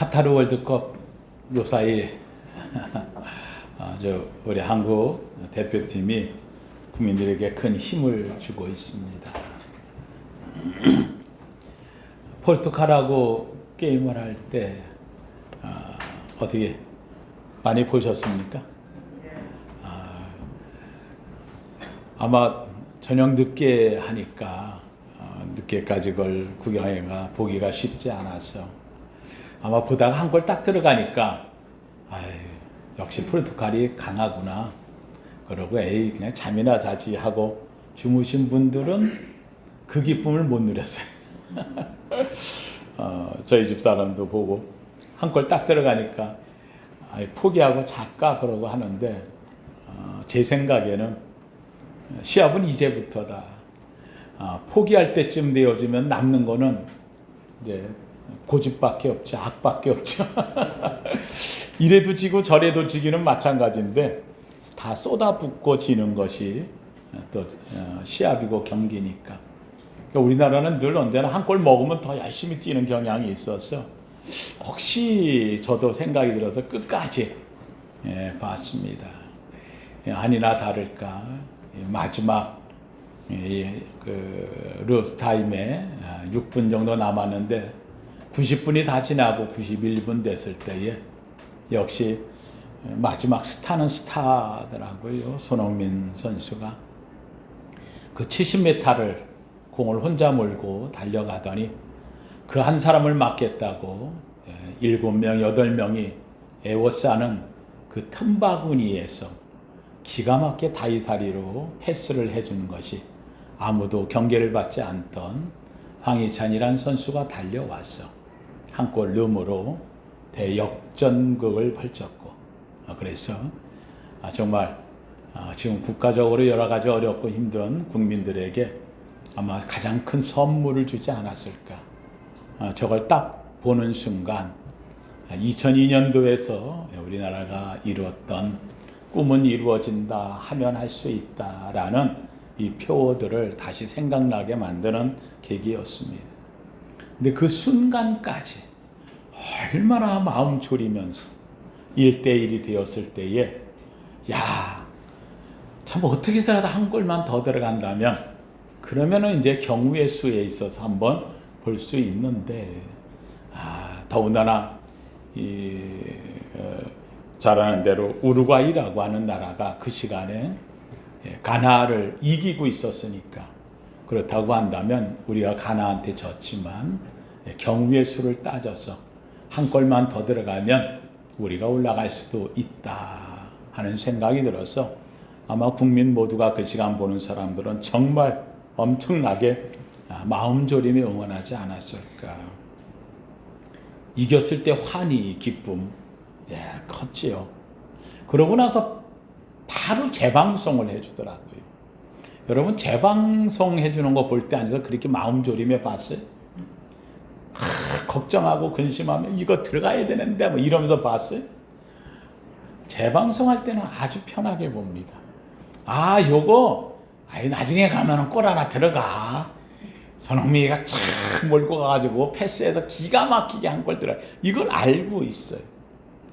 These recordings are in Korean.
카타르 월드컵 요사이 우리 한국 대표팀이 국민들에게 큰 힘을 주고 있습니다. 포르투갈하고 게임을 할 때 어떻게 많이 보셨습니까? 아마 저녁 늦게 하니까 늦게까지 그걸 구경해가 보기가 쉽지 않았어. 아마 보다가 한 골 딱 들어가니까 역시 포르투갈이 강하구나. 그러고 그냥 잠이나 자지 하고 주무신 분들은 그 기쁨을 못 누렸어요. 저희 집 사람도 보고 한 골 딱 들어가니까 포기하고 잘까 그러고 하는데 제 생각에는 시합은 이제부터다. 포기할 때쯤 되어지면 남는 거는 이제 고집밖에 없죠. 악밖에 없죠. 이래도 지고 저래도 지기는 마찬가지인데 다 쏟아붓고 지는 것이 또 시합이고 경기니까. 그러니까 우리나라는 늘 언제나 한 골 먹으면 더 열심히 뛰는 경향이 있어서 혹시 저도 생각이 들어서 끝까지 봤습니다. 아니나 다를까 마지막 로스 타임에 6분 정도 남았는데 90분이 다 지나고 91분 됐을 때에 역시 마지막 스타는 스타더라고요. 손흥민 선수가 그 70m를 공을 혼자 몰고 달려가더니 그 한 사람을 막겠다고 7명, 8명이 에워싸는 그 틈바구니에서 기가 막히게 다이사리로 패스를 해준 것이 아무도 경계를 받지 않던 황희찬이란 선수가 달려왔어. 한 골 넣음으로 대역전극을 펼쳤고, 그래서 정말 지금 국가적으로 여러 가지 어렵고 힘든 국민들에게 아마 가장 큰 선물을 주지 않았을까. 저걸 딱 보는 순간 2002년도에서 우리나라가 이루었던 꿈은 이루어진다 하면 할 수 있다라는 이 표어들을 다시 생각나게 만드는 계기였습니다. 근데 그 순간까지 얼마나 마음 졸이면서 1대1이 되었을 때에 참 어떻게 해서라도 한 골만 더 들어간다면 그러면은 이제 경우의 수에 있어서 한번 볼 수 있는데 더군다나 잘 아는 대로 우루과이라고 하는 나라가 그 시간에 가나를 이기고 있었으니까 그렇다고 한다면 우리가 가나한테 졌지만 경우의 수를 따져서 한 골만 더 들어가면 우리가 올라갈 수도 있다 하는 생각이 들어서 아마 국민 모두가 그 시간 보는 사람들은 정말 엄청나게 마음 졸이며 응원하지 않았을까. 이겼을 때 환희, 기쁨 컸지요. 그러고 나서 바로 재방송을 해주더라고요. 여러분 재방송 해주는 거 볼 때 앉아서 그렇게 마음 졸이며 봤어요? 걱정하고 근심하며 이거 들어가야 되는데 뭐 이러면서 봤어요? 재방송할 때는 아주 편하게 봅니다. 요거 나중에 가면은 골 하나 들어가. 손흥민이가 쫙 몰고 가가지고 패스해서 기가 막히게 한 골 들어가. 이걸 알고 있어요.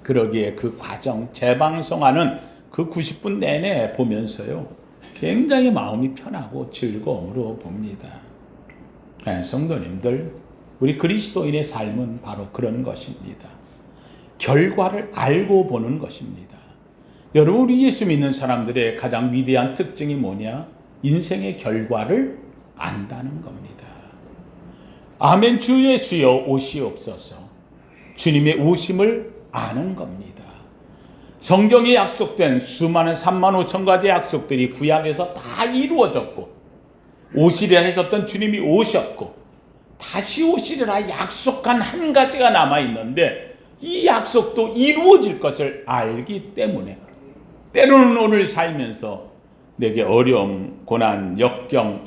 그러기에 그 과정 재방송하는 그 90분 내내 보면서요 굉장히 마음이 편하고 즐거움으로 봅니다. 성도님들, 우리 그리스도인의 삶은 바로 그런 것입니다. 결과를 알고 보는 것입니다. 여러분, 우리 예수 믿는 사람들의 가장 위대한 특징이 뭐냐? 인생의 결과를 안다는 겁니다. 아멘. 주 예수여 오시옵소서. 주님의 오심을 아는 겁니다. 성경에 약속된 수많은 3만 5천 가지 약속들이 구약에서 다 이루어졌고 오시리라 하셨던 주님이 오셨고 다시 오시리라 약속한 한 가지가 남아있는데 이 약속도 이루어질 것을 알기 때문에 때로는 오늘 살면서 내게 어려움, 고난, 역경,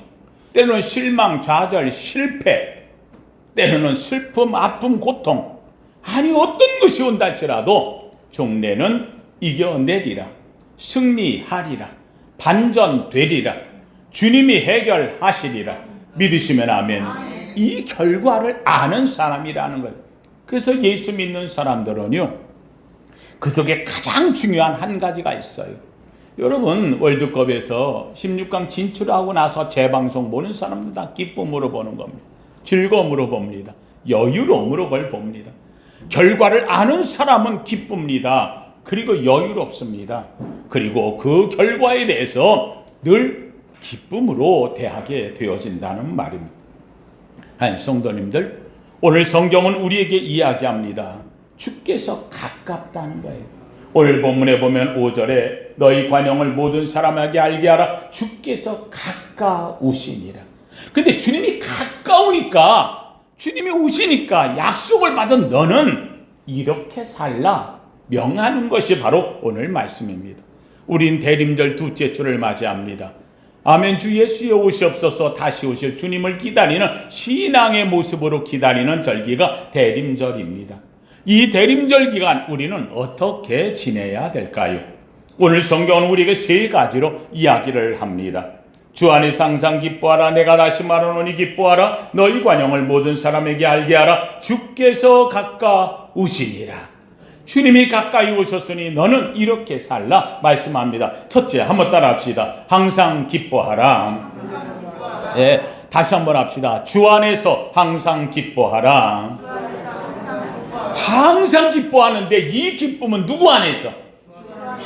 때로는 실망, 좌절, 실패, 때로는 슬픔, 아픔, 고통 어떤 것이 온다 할지라도 종래는 이겨내리라, 승리하리라, 반전되리라, 주님이 해결하시리라 믿으시면 아멘. 이 결과를 아는 사람이라는 것. 그래서 예수 믿는 사람들은요, 그 속에 가장 중요한 한 가지가 있어요. 여러분, 월드컵에서 16강 진출하고 나서 재방송 보는 사람들 다 기쁨으로 보는 겁니다. 즐거움으로 봅니다. 여유로움으로 그걸 봅니다. 결과를 아는 사람은 기쁩니다. 그리고 여유롭습니다. 그리고 그 결과에 대해서 늘 기쁨으로 대하게 되어진다는 말입니다. 아니, 성도님들, 오늘 성경은 우리에게 이야기합니다. 주께서 가깝다는 거예요. 오늘 본문에 보면 5절에 너희 관용을 모든 사람에게 알게 하라. 주께서 가까우시니라. 근데 주님이 가까우니까, 주님이 오시니까 약속을 받은 너는 이렇게 살라 명하는 것이 바로 오늘 말씀입니다. 우린 대림절 둘째 주를 맞이합니다. 아멘. 주 예수의 오시옵소서. 다시 오실 주님을 기다리는 신앙의 모습으로 기다리는 절기가 대림절입니다. 이 대림절 기간 우리는 어떻게 지내야 될까요? 오늘 성경은 우리에게 세 가지로 이야기를 합니다. 주 안에서 항상 기뻐하라. 내가 다시 말하노니 기뻐하라. 너희 관용을 모든 사람에게 알게 하라. 주께서 가까우시니라. 주님이 가까이 오셨으니 너는 이렇게 살라 말씀합니다. 첫째, 한번 따라 합시다. 항상 기뻐하라. 네, 다시 한번 합시다. 주 안에서 항상 기뻐하라. 항상 기뻐하는데 이 기쁨은 누구 안에서?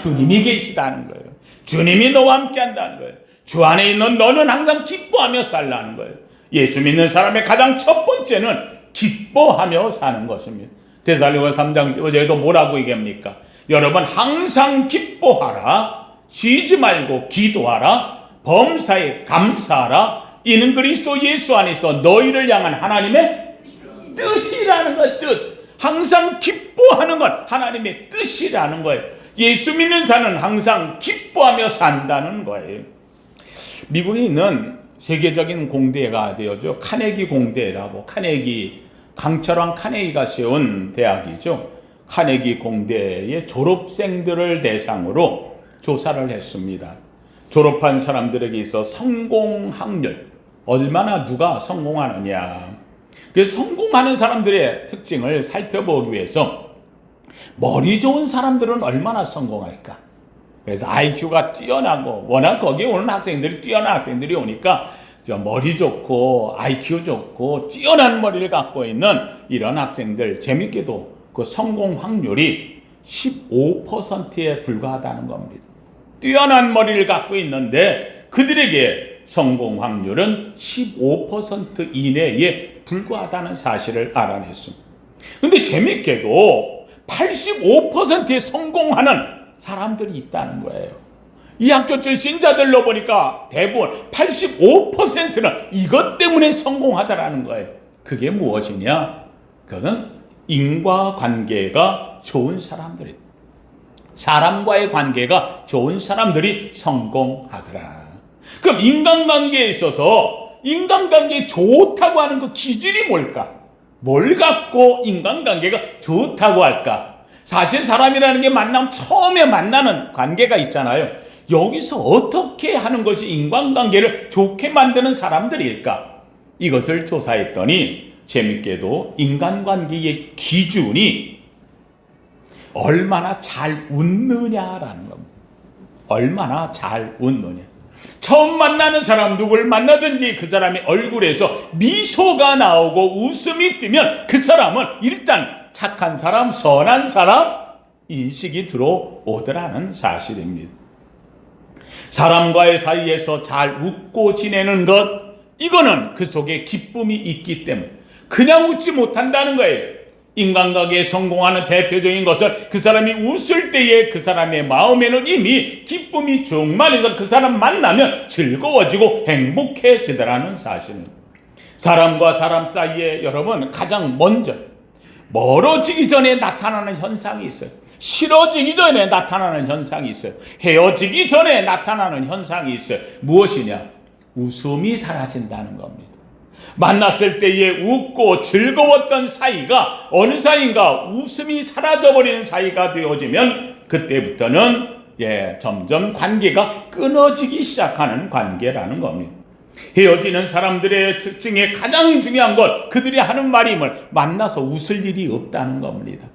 주님이 계시다는 거예요. 주님이 너와 함께 한다는 거예요. 주 안에 있는 너는 항상 기뻐하며 살라는 거예요. 예수 믿는 사람의 가장 첫 번째는 기뻐하며 사는 것입니다. 데살로니가 3장 5절에도 뭐라고 얘기합니까? 여러분, 항상 기뻐하라. 쉬지 말고 기도하라. 범사에 감사하라. 이는 그리스도 예수 안에서 너희를 향한 하나님의 뜻이라는 것. 뜻. 항상 기뻐하는 것 하나님의 뜻이라는 거예요. 예수 믿는 자는 항상 기뻐하며 산다는 거예요. 미국에 있는 세계적인 공대가 되어죠. 카네기 공대라고, 강철왕 카네기가 세운 대학이죠. 카네기 공대의 졸업생들을 대상으로 조사를 했습니다. 졸업한 사람들에게 있어 성공 확률, 얼마나 누가 성공하느냐. 그래서 성공하는 사람들의 특징을 살펴보기 위해서 머리 좋은 사람들은 얼마나 성공할까. 그래서 IQ가 뛰어나고, 워낙 거기에 오는 학생들이 뛰어난 학생들이 오니까 머리 좋고 IQ 좋고 뛰어난 머리를 갖고 있는 이런 학생들, 재밌게도 그 성공 확률이 15%에 불과하다는 겁니다. 뛰어난 머리를 갖고 있는데 그들에게 성공 확률은 15% 이내에 불과하다는 사실을 알아냈습니다. 근데 재밌게도 85%에 성공하는 사람들이 있다는 거예요. 이 학교 출신자들로 보니까 대부분 85%는 이것 때문에 성공하다라는 거예요. 그게 무엇이냐? 그것은 인과관계가 좋은 사람들이다. 사람과의 관계가 좋은 사람들이 성공하더라. 그럼 인간관계에 있어서 인간관계 좋다고 하는 그 기준이 뭘까? 뭘 갖고 인간관계가 좋다고 할까? 사실 사람이라는 게 처음에 만나는 관계가 있잖아요. 여기서 어떻게 하는 것이 인간관계를 좋게 만드는 사람들일까? 이것을 조사했더니 재밌게도 인간관계의 기준이 얼마나 잘 웃느냐라는 겁니다. 얼마나 잘 웃느냐. 처음 만나는 사람 누구를 만나든지 그 사람의 얼굴에서 미소가 나오고 웃음이 뜨면 그 사람은 일단 착한 사람, 선한 사람 인식이 들어오더라는 사실입니다. 사람과의 사이에서 잘 웃고 지내는 것, 이거는 그 속에 기쁨이 있기 때문에 그냥 웃지 못한다는 거예요. 인간관계에 성공하는 대표적인 것은 그 사람이 웃을 때에 그 사람의 마음에는 이미 기쁨이 충만해서 그 사람 만나면 즐거워지고 행복해지더라는 사실입니다. 사람과 사람 사이에 여러분 가장 먼저 멀어지기 전에 나타나는 현상이 있어요. 싫어지기 전에 나타나는 현상이 있어요. 헤어지기 전에 나타나는 현상이 있어요. 무엇이냐? 웃음이 사라진다는 겁니다. 만났을 때에 웃고 즐거웠던 사이가 어느 사이인가 웃음이 사라져버리는 사이가 되어지면 그때부터는 점점 관계가 끊어지기 시작하는 관계라는 겁니다. 헤어지는 사람들의 특징의 가장 중요한 것, 그들이 하는 말임을 만나서 웃을 일이 없다는 겁니다.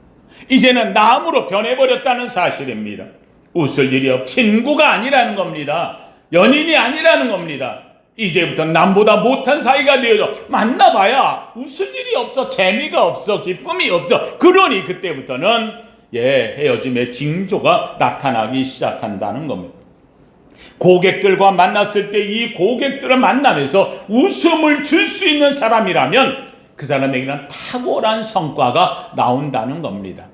이제는 남으로 변해버렸다는 사실입니다. 웃을 일이 친구가 아니라는 겁니다. 연인이 아니라는 겁니다. 이제부터 남보다 못한 사이가 되어서 만나봐야 웃을 일이 없어, 재미가 없어, 기쁨이 없어. 그러니 그때부터는 헤어짐의 징조가 나타나기 시작한다는 겁니다. 고객들과 만났을 때 이 고객들을 만나면서 웃음을 줄 수 있는 사람이라면 그 사람에게는 탁월한 성과가 나온다는 겁니다.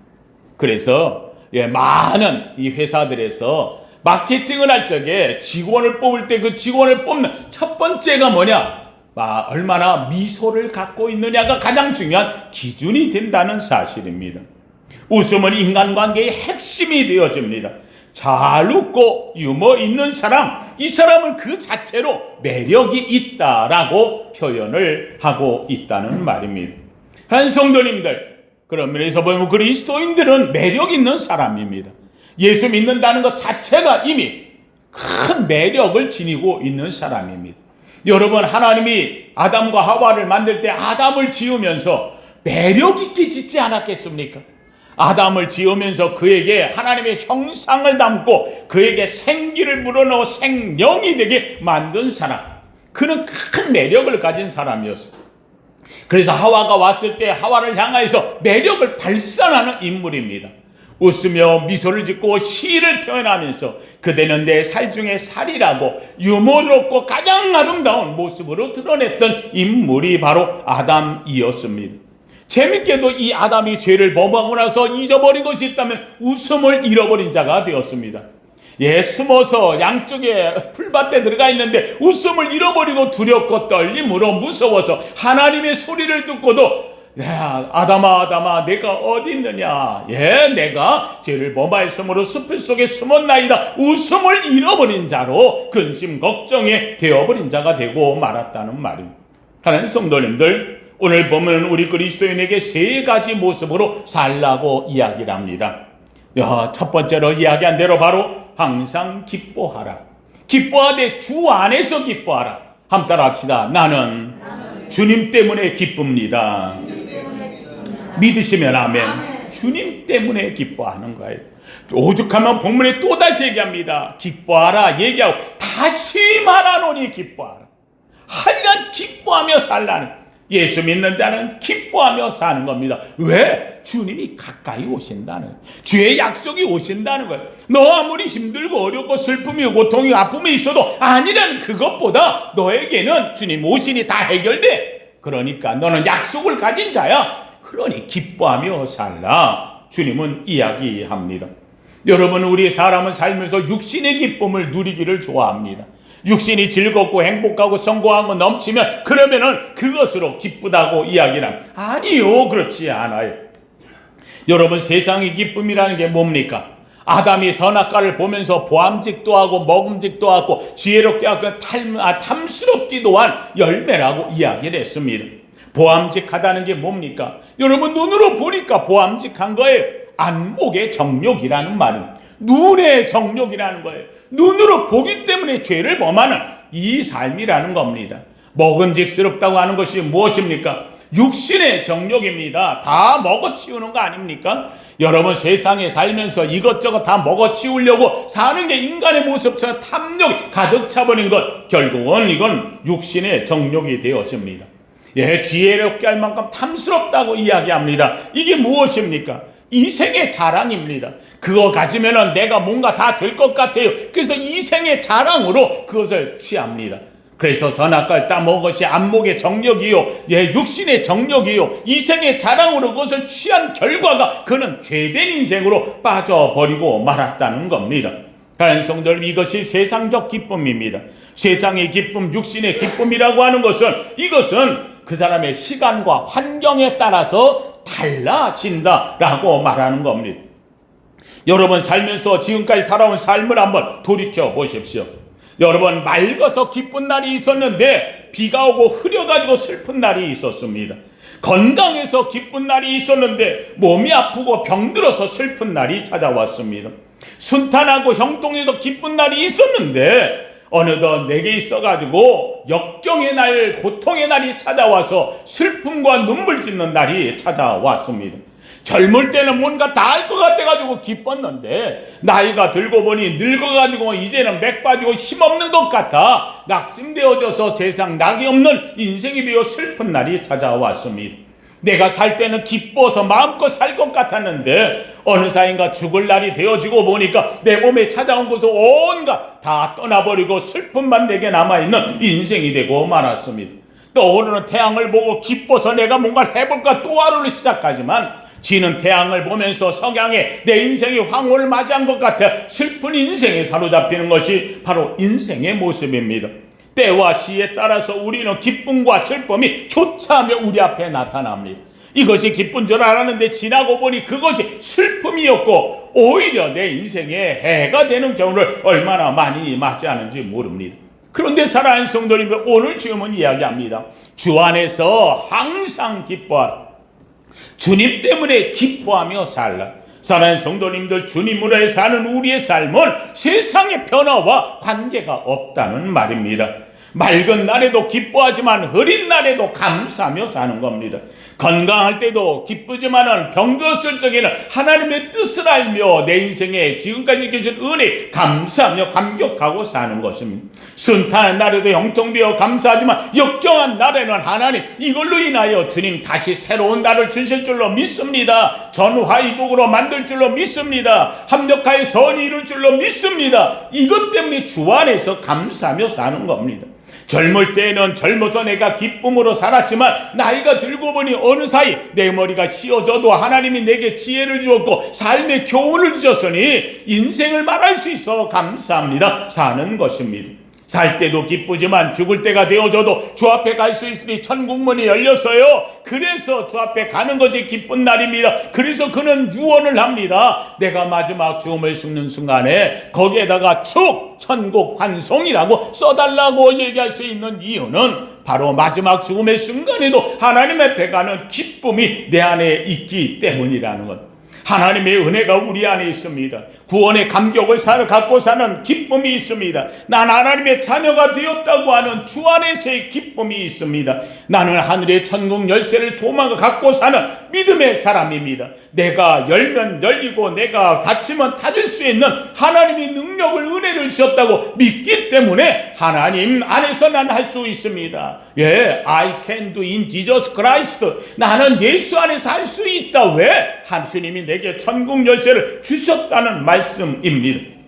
그래서 많은 이 회사들에서 마케팅을 할 적에 직원을 뽑을 때 그 직원을 뽑는 첫 번째가 뭐냐? 얼마나 미소를 갖고 있느냐가 가장 중요한 기준이 된다는 사실입니다. 웃음은 인간관계의 핵심이 되어집니다. 잘 웃고 유머 있는 사람, 이 사람은 그 자체로 매력이 있다라고 표현을 하고 있다는 말입니다. 한 성도님들, 그런 면에서 보면 그리스도인들은 매력 있는 사람입니다. 예수 믿는다는 것 자체가 이미 큰 매력을 지니고 있는 사람입니다. 여러분, 하나님이 아담과 하와를 만들 때 아담을 지으면서 매력 있게 짓지 않았겠습니까? 아담을 지으면서 그에게 하나님의 형상을 담고 그에게 생기를 불어넣어 생명이 되게 만든 사람, 그는 큰 매력을 가진 사람이었습니다. 그래서 하와가 왔을 때 하와를 향하여서 매력을 발산하는 인물입니다. 웃으며 미소를 짓고 시를 표현하면서 그대는 내 살 중에 살이라고 유머롭고 가장 아름다운 모습으로 드러냈던 인물이 바로 아담이었습니다. 재밌게도 이 아담이 죄를 범하고 나서 잊어버린 것이 있다면 웃음을 잃어버린 자가 되었습니다. 숨어서 양쪽에 풀밭에 들어가 있는데 웃음을 잃어버리고 두렵고 떨림으로 무서워서 하나님의 소리를 듣고도 아담아 내가 어디 있느냐, 내가 죄를 범하였으므로 숲 속에 숨었나이다. 웃음을 잃어버린 자로 근심 걱정에 되어버린 자가 되고 말았다는 말입니다. 하나님 성도님들, 오늘 보면 우리 그리스도인에게 세 가지 모습으로 살라고 이야기를 합니다. 첫 번째로 이야기한 대로 바로 항상 기뻐하라. 기뻐하되 주 안에서 기뻐하라. 한번 따라 합시다. 나는 주님 때문에 기쁩니다. 믿으시면 아멘. 주님 때문에 기뻐하는 거예요. 오죽하면 본문에 또다시 얘기합니다. 기뻐하라 얘기하고 다시 말하노니 기뻐하라. 하여간 기뻐하며 살라는, 예수 믿는 자는 기뻐하며 사는 겁니다. 왜? 주님이 가까이 오신다는, 주의 약속이 오신다는 거예요. 너 아무리 힘들고 어렵고 슬픔이 고통이 아픔이 있어도 아니라는 그것보다 너에게는 주님 오신이 다 해결돼. 그러니까 너는 약속을 가진 자야. 그러니 기뻐하며 살라. 주님은 이야기합니다. 여러분, 우리 사람은 살면서 육신의 기쁨을 누리기를 좋아합니다. 육신이 즐겁고 행복하고 성공하고 넘치면 그러면은 그것으로 기쁘다고 이야기는 아니요, 그렇지 않아요. 여러분, 세상의 기쁨이라는 게 뭡니까? 아담이 선악과를 보면서 보암직도 하고 먹음직도 하고 지혜롭게 하고 탐스럽기도 한 열매라고 이야기를 했습니다. 보암직하다는 게 뭡니까? 여러분, 눈으로 보니까 보암직한 거예요. 안목의 정욕이라는 말은 눈의 정욕이라는 거예요. 눈으로 보기 때문에 죄를 범하는 이 삶이라는 겁니다. 먹음직스럽다고 하는 것이 무엇입니까? 육신의 정욕입니다. 다 먹어치우는 거 아닙니까? 여러분, 세상에 살면서 이것저것 다 먹어치우려고 사는 게 인간의 모습처럼 탐욕이 가득 차버린 것, 결국은 이건 육신의 정욕이 되어집니다. 지혜롭게 할 만큼 탐스럽다고 이야기합니다. 이게 무엇입니까? 이생의 자랑입니다. 그거 가지면은 내가 뭔가 다 될 것 같아요. 그래서 이생의 자랑으로 그것을 취합니다. 그래서 선악과를 따먹은 것이 안목의 정욕이요, 육신의 정욕이요, 이생의 자랑으로 그것을 취한 결과가 그는 죄된 인생으로 빠져버리고 말았다는 겁니다. 하나님 성도들, 이것이 세상적 기쁨입니다. 세상의 기쁨, 육신의 기쁨이라고 하는 것은, 이것은 그 사람의 시간과 환경에 따라서 달라진다라고 말하는 겁니다. 여러분, 살면서 지금까지 살아온 삶을 한번 돌이켜 보십시오. 여러분, 맑아서 기쁜 날이 있었는데 비가 오고 흐려가지고 슬픈 날이 있었습니다. 건강해서 기쁜 날이 있었는데 몸이 아프고 병들어서 슬픈 날이 찾아왔습니다. 순탄하고 형통해서 기쁜 날이 있었는데 어느덧 내게 있어가지고 역경의 날, 고통의 날이 찾아와서 슬픔과 눈물 짓는 날이 찾아왔습니다. 젊을 때는 뭔가 다 알 것 같아가지고 기뻤는데 나이가 들고 보니 늙어가지고 이제는 맥 빠지고 힘없는 것 같아 낙심되어져서 세상 낙이 없는 인생이 되어 슬픈 날이 찾아왔습니다. 내가 살 때는 기뻐서 마음껏 살 것 같았는데 어느 사이인가 죽을 날이 되어지고 보니까 내 몸에 찾아온 것을 온갖 다 떠나버리고 슬픔만 내게 남아있는 인생이 되고 말았습니다. 떠오르는 태양을 보고 기뻐서 내가 뭔가를 해볼까 또 하루를 시작하지만 지는 태양을 보면서 석양에 내 인생이 황홀을 맞이한 것 같아 슬픈 인생에 사로잡히는 것이 바로 인생의 모습입니다. 때와 시에 따라서 우리는 기쁨과 슬픔이 교차하며 우리 앞에 나타납니다. 이것이 기쁜 줄 알았는데 지나고 보니 그것이 슬픔이었고 오히려 내 인생에 해가 되는 경우를 얼마나 많이 맞이하는지 모릅니다. 그런데 사랑하는 성도님들, 오늘 주님은 이야기합니다. 주 안에서 항상 기뻐하라. 주님 때문에 기뻐하며 살라. 사랑하는 성도님들, 주님으로 사는 우리의 삶은 세상의 변화와 관계가 없다는 말입니다. 맑은 날에도 기뻐하지만 흐린 날에도 감사하며 사는 겁니다. 건강할 때도 기쁘지만 병들었을 적에는 하나님의 뜻을 알며 내 인생에 지금까지 계신 은혜 감사하며 감격하고 사는 것입니다. 순탄한 날에도 형통되어 감사하지만 역경한 날에는 하나님 이걸로 인하여 주님 다시 새로운 날을 주실 줄로 믿습니다. 전화위복으로 만들 줄로 믿습니다. 합력하여 선이 이룰 줄로 믿습니다. 이것 때문에 주 안에서 감사하며 사는 겁니다. 젊을 때에는 젊어서 내가 기쁨으로 살았지만 나이가 들고 보니 어느 사이 내 머리가 휘어져도 하나님이 내게 지혜를 주었고 삶의 교훈을 주셨으니 인생을 말할 수 있어 감사합니다 사는 것입니다. 살 때도 기쁘지만 죽을 때가 되어져도 주 앞에 갈 수 있으니 천국문이 열렸어요. 그래서 주 앞에 가는 것이 기쁜 날입니다. 그래서 그는 유언을 합니다. 내가 마지막 죽음을 죽는 순간에 거기에다가 축 천국 환송이라고 써달라고 얘기할 수 있는 이유는 바로 마지막 죽음의 순간에도 하나님 앞에 가는 기쁨이 내 안에 있기 때문이라는 것. 하나님의 은혜가 우리 안에 있습니다. 구원의 감격을 갖고 사는 기쁨이 있습니다. 난 하나님의 자녀가 되었다고 하는 주 안에서의 기쁨이 있습니다. 나는 하늘의 천국 열쇠를 소망을 갖고 사는 믿음의 사람입니다. 내가 열면 열리고 내가 닫히면 닫을 수 있는 하나님의 능력을 은혜를 주셨다고 믿기 때문에 하나님 안에서 난 할 수 있습니다. 예, I can do in Jesus Christ. 나는 예수 안에서 할 수 있다. 왜? 하나님이 내게 천국 열쇠를 주셨다는 말씀입니다.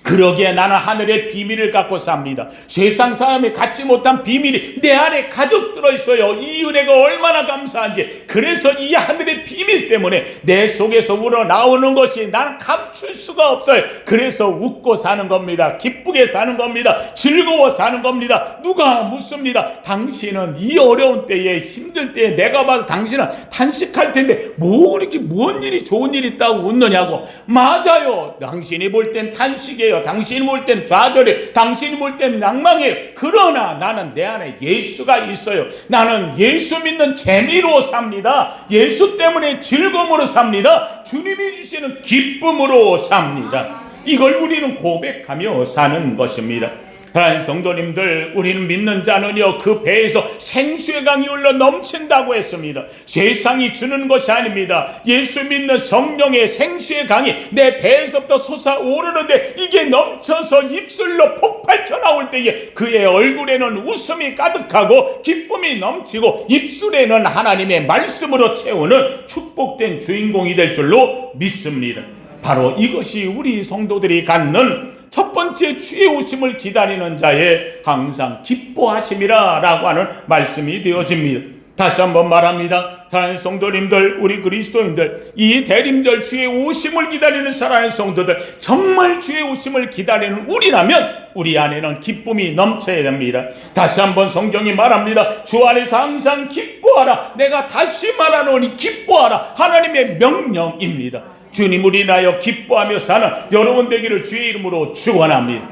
그러기에 나는 하늘의 비밀을 갖고 삽니다. 세상 사람이 갖지 못한 비밀이 내 안에 가득 들어있어요. 이 은혜가 얼마나 감사한지. 그래서 이 하늘의 비밀 때문에 내 속에서 우러나오는 것이 나는 감출 수가 없어요. 그래서 웃고 사는 겁니다. 기쁘게 사는 겁니다. 즐거워 사는 겁니다. 누가 묻습니다. 당신은 이 어려운 때에 힘들 때에 내가 봐도 당신은 탄식할 텐데 뭐 이렇게 뭔 일이 좋은 일이 있다고 웃느냐고. 맞아요. 당신이 볼 땐 탄식이에요. 당신이 볼 땐 좌절해. 당신이 볼 땐 낭망해. 그러나 나는 내 안에 예수가 있어요. 나는 예수 믿는 재미로 삽니다. 예수 때문에 즐거움으로 삽니다. 주님이 주시는 기쁨으로 삽니다. 이걸 우리는 고백하며 사는 것입니다. 하나님 성도님들, 우리는 믿는 자는요 그 배에서 생수의 강이 흘러 넘친다고 했습니다. 세상이 주는 것이 아닙니다. 예수 믿는 성령의 생수의 강이 내 배에서부터 솟아오르는데 이게 넘쳐서 입술로 폭발쳐 나올 때에 그의 얼굴에는 웃음이 가득하고 기쁨이 넘치고 입술에는 하나님의 말씀으로 채우는 축복된 주인공이 될 줄로 믿습니다. 바로 이것이 우리 성도들이 갖는 첫 번째 주의 오심을 기다리는 자의 항상 기뻐하심이라 라고 하는 말씀이 되어집니다. 다시 한번 말합니다. 사랑하는 성도님들, 우리 그리스도인들, 이 대림절 주의 오심을 기다리는 사랑하는 성도들, 정말 주의 오심을 기다리는 우리라면 우리 안에는 기쁨이 넘쳐야 됩니다. 다시 한번 성경이 말합니다. 주 안에서 항상 기뻐하라. 내가 다시 말하노니 기뻐하라. 하나님의 명령입니다. 주님을 인하여 기뻐하며 사는 여러분 되기를 주의 이름으로 축원합니다.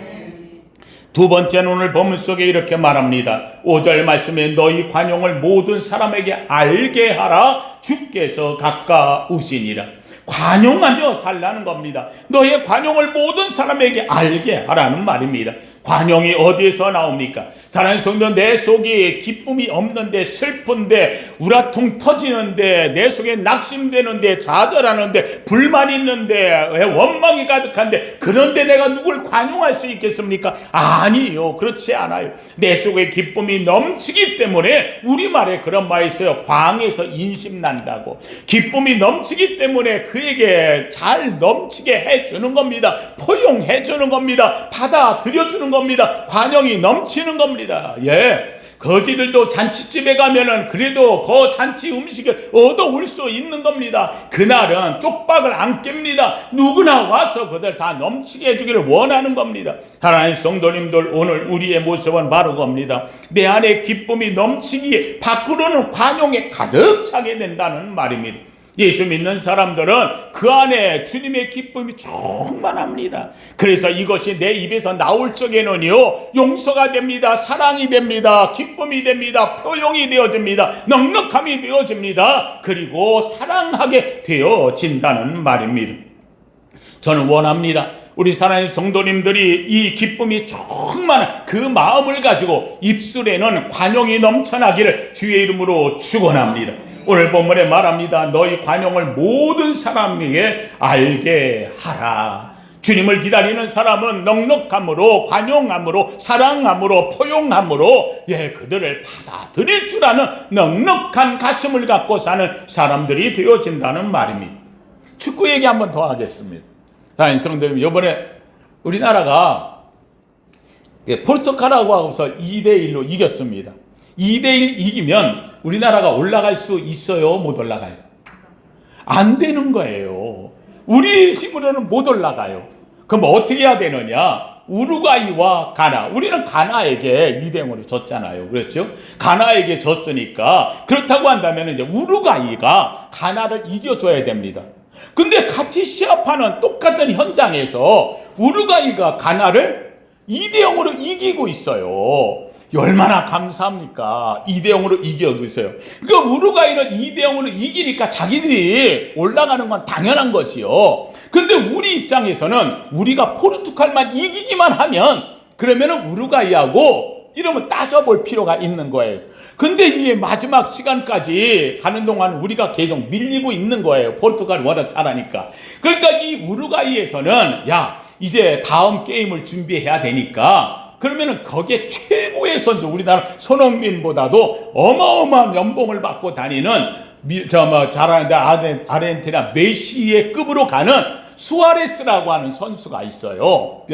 두 번째는 오늘 본문 속에 이렇게 말합니다. 5절 말씀에 너희 관용을 모든 사람에게 알게 하라. 주께서 가까우시니라. 관용하며 살라는 겁니다. 너의 관용을 모든 사람에게 알게 하라는 말입니다. 관용이 어디에서 나옵니까? 사랑하는 성도, 내 속에 기쁨이 없는데, 슬픈데, 우라통 터지는데, 내 속에 낙심되는데, 좌절하는데, 불만 있는데, 원망이 가득한데, 그런데 내가 누굴 관용할 수 있겠습니까? 아니요, 그렇지 않아요. 내 속에 기쁨이 넘치기 때문에, 우리말에 그런 말이 있어요. 광에서 인심 난다고. 기쁨이 넘치기 때문에 그에게 잘 넘치게 해주는 겁니다. 포용해 주는 겁니다. 받아들여주는 겁니다. 관용이 넘치는 겁니다. 거지들도 잔치집에 가면은 그래도 그 잔치 음식을 얻어올 수 있는 겁니다. 그날은 쪽박을 안 깹니다. 누구나 와서 그들 다 넘치게 해주기를 원하는 겁니다. 하나님 성도님들, 오늘 우리의 모습은 바로 겁니다. 내 안에 기쁨이 넘치기에 밖으로는 관용에 가득 차게 된다는 말입니다. 예수 믿는 사람들은 그 안에 주님의 기쁨이 충만합니다. 그래서 이것이 내 입에서 나올 적에는요, 용서가 됩니다. 사랑이 됩니다. 기쁨이 됩니다. 포용이 되어집니다. 넉넉함이 되어집니다. 그리고 사랑하게 되어진다는 말입니다. 저는 원합니다. 우리 사랑하는 성도님들이 이 기쁨이 충만한 그 마음을 가지고 입술에는 관용이 넘쳐나기를 주의 이름으로 축원합니다. 오늘 본문에 말합니다. 너희 관용을 모든 사람에게 알게 하라. 주님을 기다리는 사람은 넉넉함으로, 관용함으로, 사랑함으로, 포용함으로 그들을 받아들일 줄 아는 넉넉한 가슴을 갖고 사는 사람들이 되어진다는 말입니다. 축구 얘기 한번 더 하겠습니다. 사랑하는 성도님, 이번에 우리나라가 포르투갈하고 하고서 2대1로 이겼습니다. 2대1 이기면 우리나라가 올라갈 수 있어요? 못 올라가요? 안 되는 거예요. 우리 힘으로는 못 올라가요. 그럼 어떻게 해야 되느냐? 우루과이와 가나. 우리는 가나에게 2대0으로 졌잖아요. 그렇죠? 가나에게 졌으니까 그렇다고 한다면 이제 우루과이가 가나를 이겨줘야 됩니다. 근데 같이 시합하는 똑같은 현장에서 우루과이가 가나를 2대0으로 이기고 있어요. 얼마나 감사합니까? 2대0으로 이기고 있어요. 그러니까 우루과이는 2대0으로 이기니까 자기들이 올라가는 건 당연한 거지요. 근데 우리 입장에서는 우리가 포르투갈만 이기기만 하면 그러면은 우루과이하고 이러면 따져볼 필요가 있는 거예요. 근데 이게 마지막 시간까지 가는 동안 우리가 계속 밀리고 있는 거예요. 포르투갈이 워낙 잘하니까. 그러니까 이 우루과이에서는 이제 다음 게임을 준비해야 되니까 그러면은 거기에 최고의 선수, 우리나라 손흥민보다도 어마어마한 연봉을 받고 다니는 잘하는데 아르헨티나 메시의 급으로 가는 수아레스라고 하는 선수가 있어요.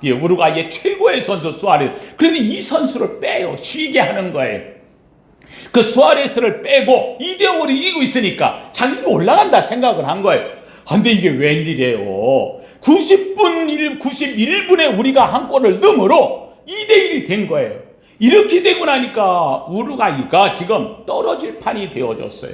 우루과이의 최고의 선수 수아레스. 그런데 이 선수를 빼요. 쉬게 하는 거예요. 그 수아레스를 빼고 2대0으로 이기고 있으니까 자기도 올라간다 생각을 한 거예요. 근데 이게 웬일이에요? 91분에 우리가 한 골을 넣음으로 2대1이 된 거예요. 이렇게 되고 나니까 우루과이가 지금 떨어질 판이 되어졌어요.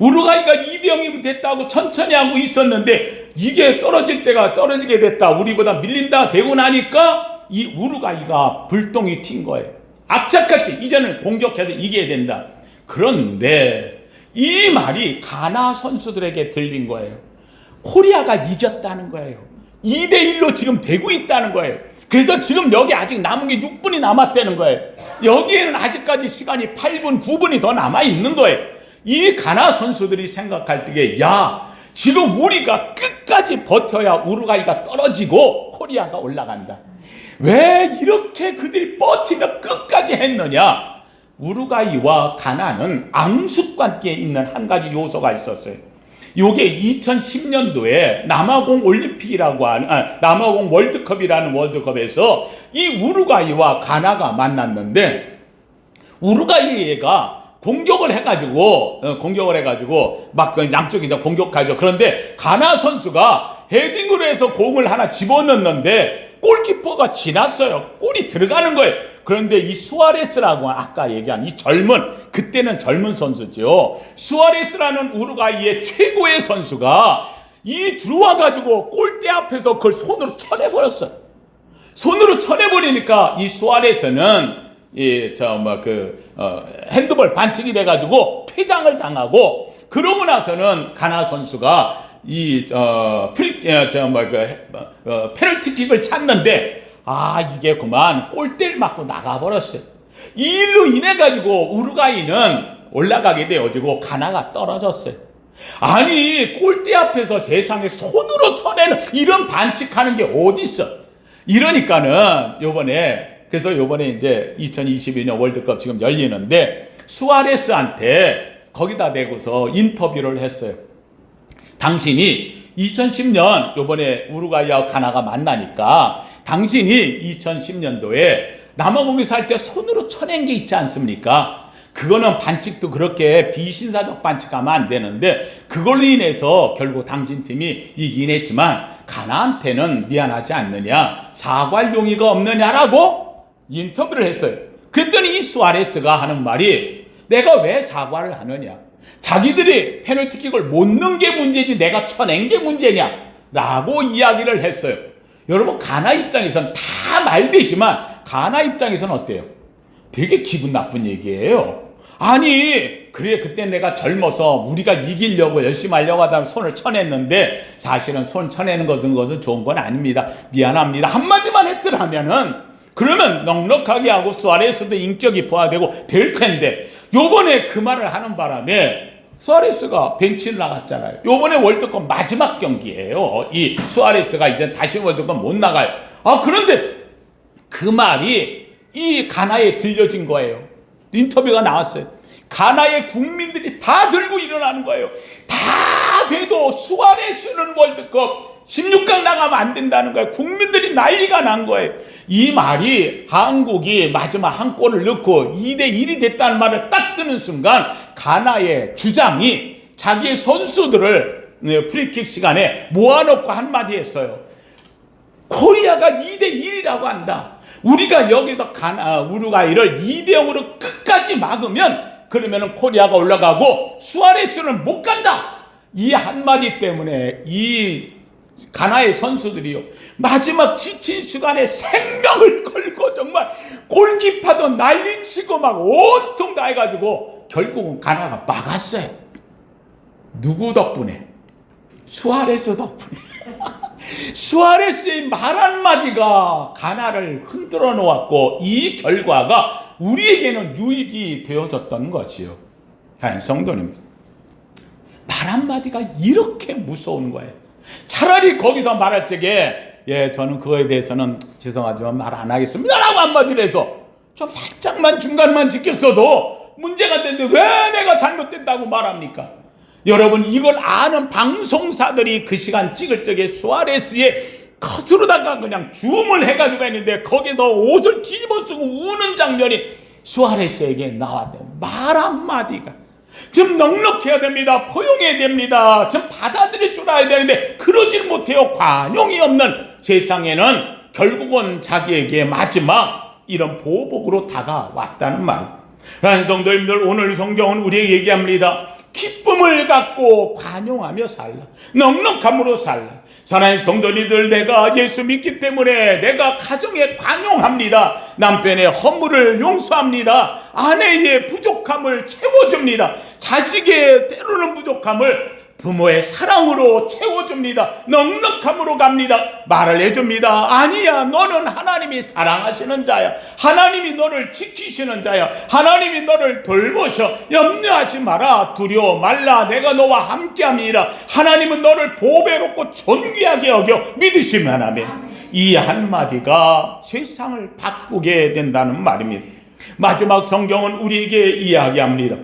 우루과이가 2대0이 됐다고 천천히 하고 있었는데 이게 떨어질 때가 떨어지게 됐다. 우리보다 밀린다 되고 나니까 이 우루과이가 불똥이 튄 거예요. 악착같이 이제는 공격해도 이겨야 된다. 그런데 이 말이 가나 선수들에게 들린 거예요. 코리아가 이겼다는 거예요. 2대1로 지금 되고 있다는 거예요. 그래서 지금 여기 아직 남은 게 6분이 남았다는 거예요. 여기에는 아직까지 시간이 8분, 9분이 더 남아있는 거예요. 이 가나 선수들이 생각할 때에 지금 우리가 끝까지 버텨야 우루과이가 떨어지고 코리아가 올라간다. 왜 이렇게 그들이 버티며 끝까지 했느냐? 우루과이와 가나는 앙숙관계에 있는 한 가지 요소가 있었어요. 요게 2010년도에 남아공 올림픽이라고 하는 남아공 월드컵이라는 월드컵에서 이 우루과이와 가나가 만났는데 우루과이가 공격을 해가지고 막 양쪽이 공격하죠. 그런데 가나 선수가 헤딩으로 해서 공을 하나 집어넣는데 골키퍼가 지났어요. 골이 들어가는 거예요. 그런데 이 수아레스라고 아까 얘기한 이 그때는 젊은 선수죠. 수아레스라는 우루과이의 최고의 선수가 이 들어와가지고 골대 앞에서 그걸 손으로 쳐내버렸어요. 손으로 쳐내버리니까 이 수아레스는 핸드볼 반칙이 돼가지고 퇴장을 당하고 그러고 나서는 가나 선수가 페널티킥을 찾는데 이게 그만 골대를 맞고 나가버렸어요. 이 일로 인해 가지고 우루과이는 올라가게 되어지고 가나가 떨어졌어요. 아니, 골대 앞에서 세상에 손으로 쳐내는 이런 반칙하는 게 어디 있어? 이러니까는 그래서 요번에 이제 2022년 월드컵 지금 열리는데 수아레스한테 거기다 대고서 인터뷰를 했어요. 당신이 2010년 요번에 우루과이와 가나가 만나니까 당신이 2010년도에 남아공에서 할 때 손으로 쳐낸 게 있지 않습니까? 그거는 반칙도 그렇게 비신사적 반칙하면 안 되는데 그걸로 인해서 결국 당신 팀이 이기긴 했지만 가나한테는 미안하지 않느냐, 사과할 용의가 없느냐라고 인터뷰를 했어요. 그랬더니 이 수아레스가 하는 말이 내가 왜 사과를 하느냐, 자기들이 페널티킥을 못 넣은 게 문제지 내가 쳐낸 게 문제냐 라고 이야기를 했어요. 여러분, 가나 입장에서는 다 말되지만 가나 입장에서는 어때요? 되게 기분 나쁜 얘기예요. 아니, 그래 그때 내가 젊어서 우리가 이기려고 열심히 하려고 하다 손을 쳐냈는데 사실은 손 쳐내는 것은 좋은 건 아닙니다. 미안합니다. 한마디만 했더라면은 그러면 넉넉하게 하고 수아레스도 인격이 부화되고 될 텐데 요번에 그 말을 하는 바람에 수아레스가 벤치를 나갔잖아요. 요번에 월드컵 마지막 경기예요. 이 수아레스가 이제 다시 월드컵 못 나가요. 그런데 그 말이 이 가나에 들려진 거예요. 인터뷰가 나왔어요. 가나의 국민들이 다 들고 일어나는 거예요. 다 돼도 수아레스는 월드컵 16강 나가면 안 된다는 거예요. 국민들이 난리가 난 거예요. 이 말이 한국이 마지막 한 골을 넣고 2대1이 됐다는 말을 딱 뜨는 순간 가나의 주장이 자기의 선수들을 프리킥 시간에 모아놓고 한마디 했어요. 코리아가 2대1이라고 한다. 우리가 여기서 우루과이를 2대0으로 끝까지 막으면 그러면 코리아가 올라가고 수아레스는 못 간다. 이 한마디 때문에 이 가나의 선수들이요, 마지막 지친 시간에 생명을 걸고 정말 골키퍼도 난리치고 막 온통 다 해가지고 결국은 가나가 막았어요. 누구 덕분에? 수아레스 덕분에. 수아레스의 말 한마디가 가나를 흔들어 놓았고 이 결과가 우리에게는 유익이 되어졌던 것이요. 성도님, 말 한마디가 이렇게 무서운 거예요. 차라리 거기서 말할 적에 저는 그거에 대해서는 죄송하지만 말 안 하겠습니다 라고 한마디를 해서 좀 살짝만 중간만 지켰어도 문제가 되는데 왜 내가 잘못됐다고 말합니까? 여러분, 이걸 아는 방송사들이 그 시간 찍을 적에 수아레스의 컷으로다가 그냥 줌을 해가지고 했는데 거기서 옷을 뒤집어 쓰고 우는 장면이 수아레스에게 나왔대요. 말 한마디가 좀 넉넉해야 됩니다. 포용해야 됩니다. 좀 받아들일 줄 알아야 되는데 그러질 못해요. 관용이 없는 세상에는 결국은 자기에게 마지막 이런 보복으로 다가왔다는 말입니다. 성도님들, 오늘 성경은 우리에게 얘기합니다. 기쁨을 갖고 관용하며 살라. 넉넉함으로 살라. 사랑하는 성도님들, 내가 예수 믿기 때문에 내가 가정에 관용합니다. 남편의 허물을 용서합니다. 아내의 부족함을 채워줍니다. 자식의 때로는 부족함을 부모의 사랑으로 채워줍니다. 넉넉함으로 갑니다. 말을 해줍니다. 아니야, 너는 하나님이 사랑하시는 자야. 하나님이 너를 지키시는 자야. 하나님이 너를 돌보셔. 염려하지 마라. 두려워 말라. 내가 너와 함께함이라. 하나님은 너를 보배롭고 존귀하게 여겨 믿으시면 아멘. 이 한마디가 세상을 바꾸게 된다는 말입니다. 마지막 성경은 우리에게 이야기합니다.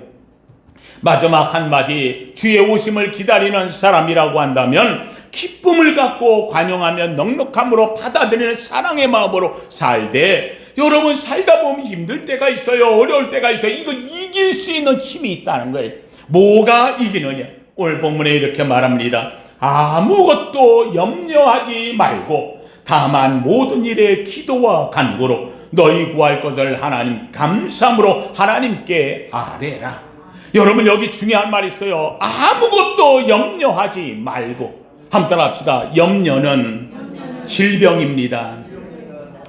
마지막 한마디, 주의 오심을 기다리는 사람이라고 한다면 기쁨을 갖고 관용하며 넉넉함으로 받아들이는 사랑의 마음으로 살되, 여러분, 살다 보면 힘들 때가 있어요. 어려울 때가 있어요. 이거 이길 수 있는 힘이 있다는 거예요. 뭐가 이기느냐? 오늘 본문에 이렇게 말합니다. 아무것도 염려하지 말고 다만 모든 일에 기도와 간구로 너희 구할 것을 하나님 감사함으로 하나님께 아뢰라. 여러분, 여기 중요한 말이 있어요. 아무것도 염려하지 말고. 한번 따라 합시다. 염려는 질병입니다.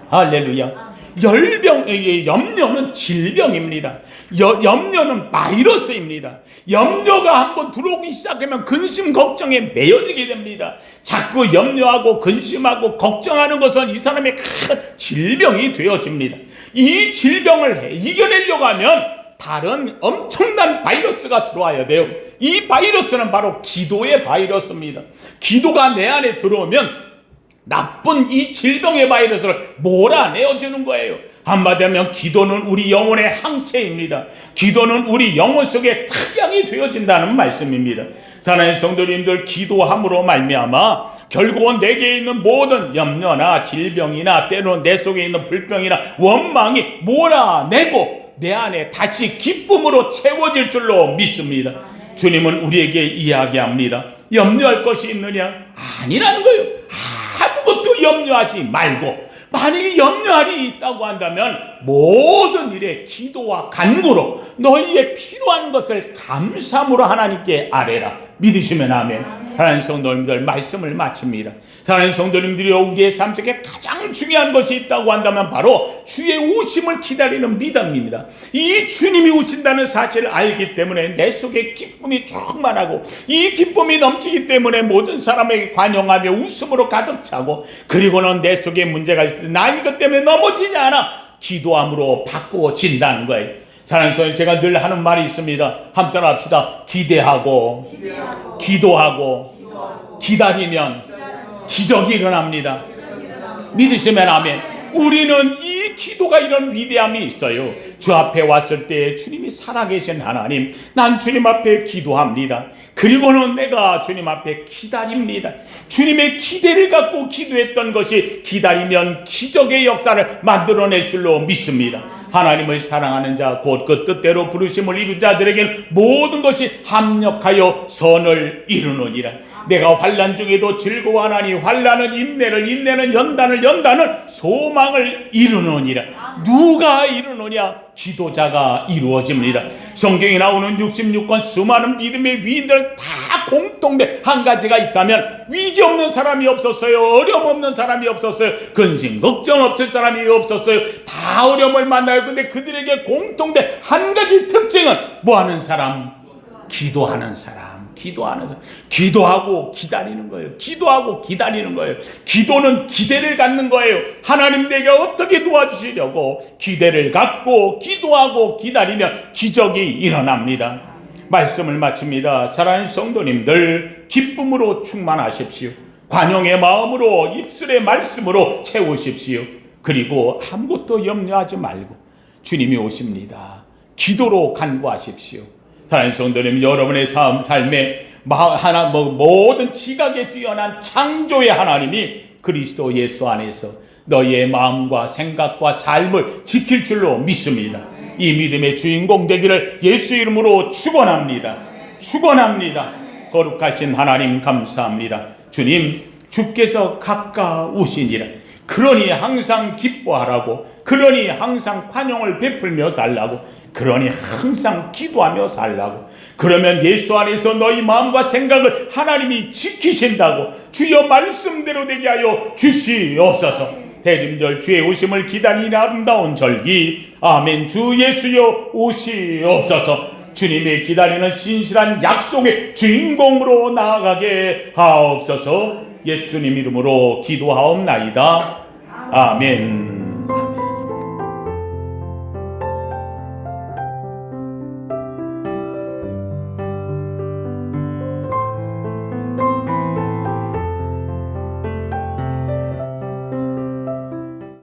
할렐루야. 염려는 질병입니다. 염려는 바이러스입니다. 염려가 한번 들어오기 시작하면 근심 걱정에 매여지게 됩니다. 자꾸 염려하고 근심하고 걱정하는 것은 이 사람의 큰 질병이 되어집니다. 이 질병을 이겨내려고 하면 다른 엄청난 바이러스가 들어와야 돼요. 이 바이러스는 바로 기도의 바이러스입니다. 기도가 내 안에 들어오면 나쁜 이 질병의 바이러스를 몰아내어주는 거예요. 한마디로 하면 기도는 우리 영혼의 항체입니다. 기도는 우리 영혼 속에 특양이 되어진다는 말씀입니다. 사랑하는 성도님들, 기도함으로 말미암아 결국은 내게 있는 모든 염려나 질병이나 때로는 내 속에 있는 불평이나 원망이 몰아내고 내 안에 다시 기쁨으로 채워질 줄로 믿습니다. 주님은 우리에게 이야기합니다. 염려할 것이 있느냐? 아니라는 거예요. 아무것도 염려하지 말고, 만약에 염려할이 있다고 한다면 모든 일에 기도와 간구로 너희의 필요한 것을 감사함으로 하나님께 아뢰라. 믿으시면 아멘. 사랑하는 성도님들, 말씀을 마칩니다. 사랑하는 성도님들이요, 우리의 삶 속에 가장 중요한 것이 있다고 한다면 바로 주의 오심을 기다리는 믿음입니다. 이 주님이 오신다는 사실을 알기 때문에 내 속에 기쁨이 충만하고, 이 기쁨이 넘치기 때문에 모든 사람에게 관용하며 웃음으로 가득 차고, 그리고는 내 속에 문제가 있을 때 나 이것 때문에 넘어지지 않아 기도함으로 바꾸어진다는 거예요. 사랑하는 성도, 제가 늘 하는 말이 있습니다. 한번 합시다. 기대하고 기도하고 기다리면 기적이 일어납니다. 믿으시면 아멘. 우리는 이 기도가 이런 위대함이 있어요. 주 앞에 왔을 때 주님이 살아계신 하나님, 난 주님 앞에 기도합니다. 그리고는 내가 주님 앞에 기다립니다. 주님의 기대를 갖고 기도했던 것이 기다리면 기적의 역사를 만들어낼 줄로 믿습니다. 하나님을 사랑하는 자, 곧 그 뜻대로 부르심을 입은 자들에게는 모든 것이 합력하여 선을 이루느니라. 내가 환난 중에도 즐거워하나니 환난은 인내를, 인내는 연단을, 연단은 소망을 이루느니라. 누가 이루느냐? 기도자가 이루어집니다. 성경에 나오는 66권 수많은 믿음의 위인들은 다 공통된 한 가지가 있다면, 위기 없는 사람이 없었어요. 어려움 없는 사람이 없었어요. 근심 걱정 없을 사람이 없었어요. 다 어려움을 만나요. 근데 그들에게 공통된 한 가지 특징은 뭐하는 사람? 기도하는 사람. 기도하는 사람. 기도하고 기다리는 거예요. 기도하고 기다리는 거예요. 기도는 기대를 갖는 거예요. 하나님 내게 어떻게 도와주시려고 기대를 갖고 기도하고 기다리면 기적이 일어납니다. 말씀을 마칩니다. 사랑하는 성도님들, 기쁨으로 충만하십시오. 관용의 마음으로 입술의 말씀으로 채우십시오. 그리고 아무것도 염려하지 말고 주님이 오십니다. 기도로 간구하십시오. 사랑하는 성도님, 여러분의 삶에 모든 지각에 뛰어난 창조의 하나님이 그리스도 예수 안에서 너희의 마음과 생각과 삶을 지킬 줄로 믿습니다. 이 믿음의 주인공 되기를 예수 이름으로 축원합니다. 축원합니다. 거룩하신 하나님 감사합니다. 주님, 주께서 가까우시니라. 그러니 항상 기뻐하라고, 그러니 항상 관용을 베풀며 살라고, 그러니 항상 기도하며 살라고. 그러면 예수 안에서 너희 마음과 생각을 하나님이 지키신다고 주여 말씀대로 되게 하여 주시옵소서. 대림절 주의 오심을 기다리는 아름다운 절기, 아멘. 주 예수여 오시옵소서. 주님의 기다리는 신실한 약속의 주인공으로 나아가게 하옵소서. 예수님 이름으로 기도하옵나이다. 아멘.